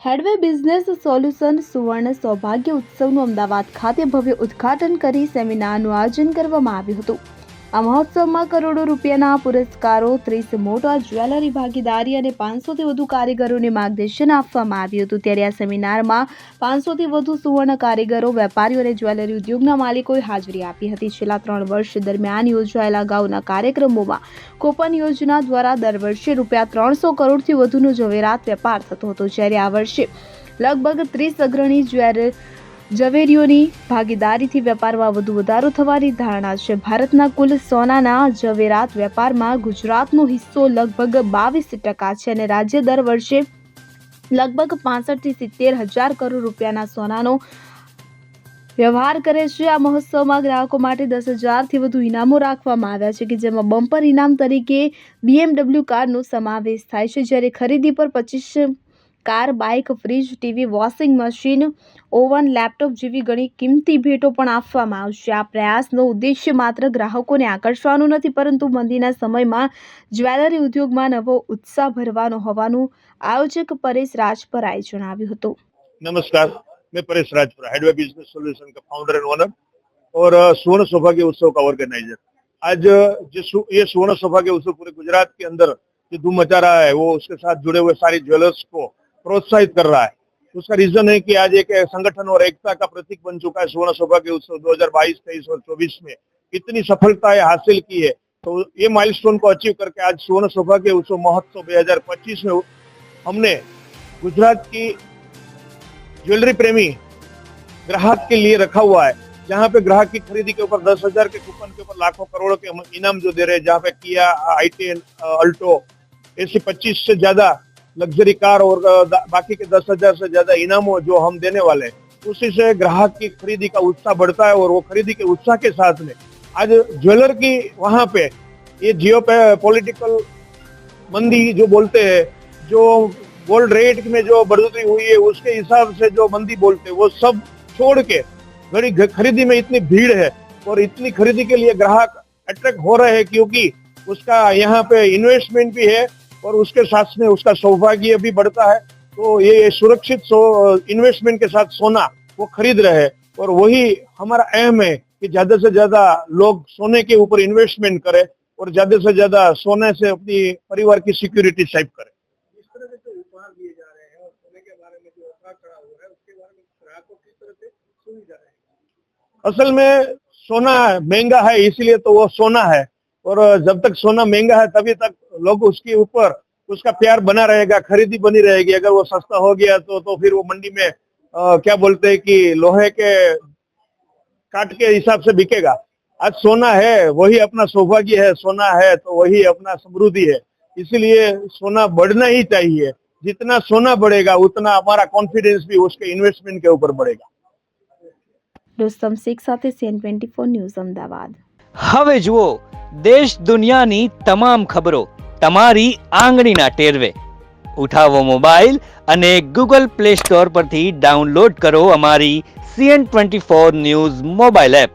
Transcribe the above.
હેડવે business solution સુવર્ણ સૌભાગ્ય ઉત્સવનું અમદાવાદ ખાતે ભવ્ય ઉદ્ઘાટન કરી સેમિનારનું આયોજન કરવામાં આવ્યું હતું। આ મહોત્સવમાં કરોડો રૂપિયાના પુરસ્કારો, 30 મોટા જ્વેલરી ભાગીદારી અને 500થી વધુ કારીગરોને માર્ગદર્શન આપવામાં આવ્યું હતું। ત્યારે આ સેમિનારમાં 500થી વધુ સુવર્ણ કારીગરો, વેપારીઓ અને જ્વેલરી ઉદ્યોગના માલિકોએ હાજરી આપી હતી। છેલ્લા 3 વર્ષ દરમિયાન યોજાયેલા અગાઉના કાર્યક્રમોમાં કૂપન યોજના દ્વારા દર વર્ષે રૂપિયા 300 કરોડથી વધુનો ઝવેરાત વેપાર થતો હતો, જ્યારે આ વર્ષે લગભગ 30 અગ્રણી ઝવેરીઓની ભાગીદારીથી વેપારમાં વધુ વધારો થવાની ધારણા છે। ભારતના કુલ સોનાના ઝવેરાત વેપારમાં ગુજરાતનો હિસ્સો લગભગ 22% છે અને રાજ્ય દર વર્ષે લગભગ 65 થી 70 હજાર કરોડ રૂપિયાના સોનાનો વ્યવહાર કરે છે। આ મહોત્સવમાં ગ્રાહકો માટે 10,000થી વધુ ઇનામો રાખવામાં આવ્યા છે, કે જેમાં બમ્પર ઇનામ તરીકે BMW કારનો સમાવેશ થાય છે, જ્યારે ખરીદી પર 25 car, bike, fridge, TV, washing machine, oven, laptop જેવી ઘણી કિંમતી ભેટો પણ આપવામાં આવશે। આ પ્રયાસનો ઉદ્દેશ્ય માત્ર ગ્રાહકોને આકર્ષવાનો નથી, પરંતુ મંદીના સમયમાં જ્વેલરી ઉદ્યોગમાં નવો ઉત્સાહ ભરવાનો હોવાનું આયોજક પરેશ રાજપરાએ જણાવ્યું હતું। नमस्कार, मैं Paresh Rajpura, headway business solution का फाउंडर एंड ओनर और स्वर्ण सौभाग्य उत्सव का ऑर्गेनाइजर। आज ये स्वर्ण सौभाग्य उत्सव पूरे गुजरात के अंदर जो धूम मचा रहा है, वो उसके साथ जुड़े हुए सारी ज्वेलर्स को प्रोत्साहित कर रहा है। उसका रीजन है कि आज एक संगठन और एकता का प्रतीक बन चुका है। स्वर्ण सौभाग्य उत्सव 2022, 23 और 24 में इतनी सफलताएं हासिल की है, तो ये माइलस्टोन को अचीव करके आज स्वर्ण सौभाग्य उत्सव महोत्सव 2025 में हमने गुजरात की ज्वेलरी प्रेमी ग्राहक के लिए रखा हुआ है, जहाँ पे ग्राहक की खरीदी के ऊपर 10,000 के कूपन के ऊपर लाखों करोड़ों के हम इनाम जो दे रहे हैं, जहाँ पे किया, i10, अल्टो ऐसी 25 से ज्यादा लग्जरी कार और बाकी के 10,000 से ज्यादा इनामों जो हम देने वाले हैं, उसी से ग्राहक की खरीदी का उत्साह बढ़ता है। और वो खरीदी के उत्साह के साथ में आज ज्वेलर की वहाँ पे ये जियो पॉलिटिकल मंदी जो बोलते हैं, जो गोल्ड रेट में जो बढ़ोतरी हुई है उसके हिसाब से जो मंदी बोलते हैं, वो सब छोड़ के बड़ी खरीदी में इतनी भीड़ है और इतनी खरीदी के लिए ग्राहक अट्रैक्ट हो रहे हैं, क्योंकि उसका यहाँ पे इन्वेस्टमेंट भी है और उसके साथ में उसका सौभाग्य भी बढ़ता है। तो ये सुरक्षित इन्वेस्टमेंट के साथ सोना वो खरीद रहे हैं, और वही हमारा अहम है कि ज्यादा से ज्यादा लोग सोने के ऊपर इन्वेस्टमेंट करें और ज्यादा से ज्यादा सोने से अपनी परिवार की सिक्योरिटी सेव करें। इस तरह से जो उपहार दिए जा रहे हैं और सोने के बारे में जो उपहार खड़ा हुआ है, उसके बारे में ग्राहकों किस तरह से सुनी जा रहे हैं। असल में सोना महंगा है, इसीलिए तो वो सोना है, और जब तक सोना महंगा है तभी तक लोग उसके ऊपर उसका प्यार बना रहेगा, खरीदी बनी रहेगी। अगर वो सस्ता हो गया तो फिर वो मंडी में क्या बोलते हैं कि लोहे के काट के हिसाब से बिकेगा। आज सोना है, वही अपना सौभाग्य है, सोना है तो वही अपना समृद्धि है, इसीलिए सोना बढ़ना ही चाहिए। जितना सोना बढ़ेगा उतना हमारा कॉन्फिडेंस भी उसके इन्वेस्टमेंट के ऊपर बढ़ेगा। रुस्तम शेख સાથે CN24 ન્યૂઝ અમદાવાદ। હવે જુઓ દેશ દુનિયાની તમામ ખબરો તમારી આંગળીના ટેરવે। ઉઠાવો મોબાઈલ અને ગૂગલ પ્લે સ્ટોર પરથી ડાઉનલોડ કરો અમારી CN24 ન્યૂઝ મોબાઈલ એપ।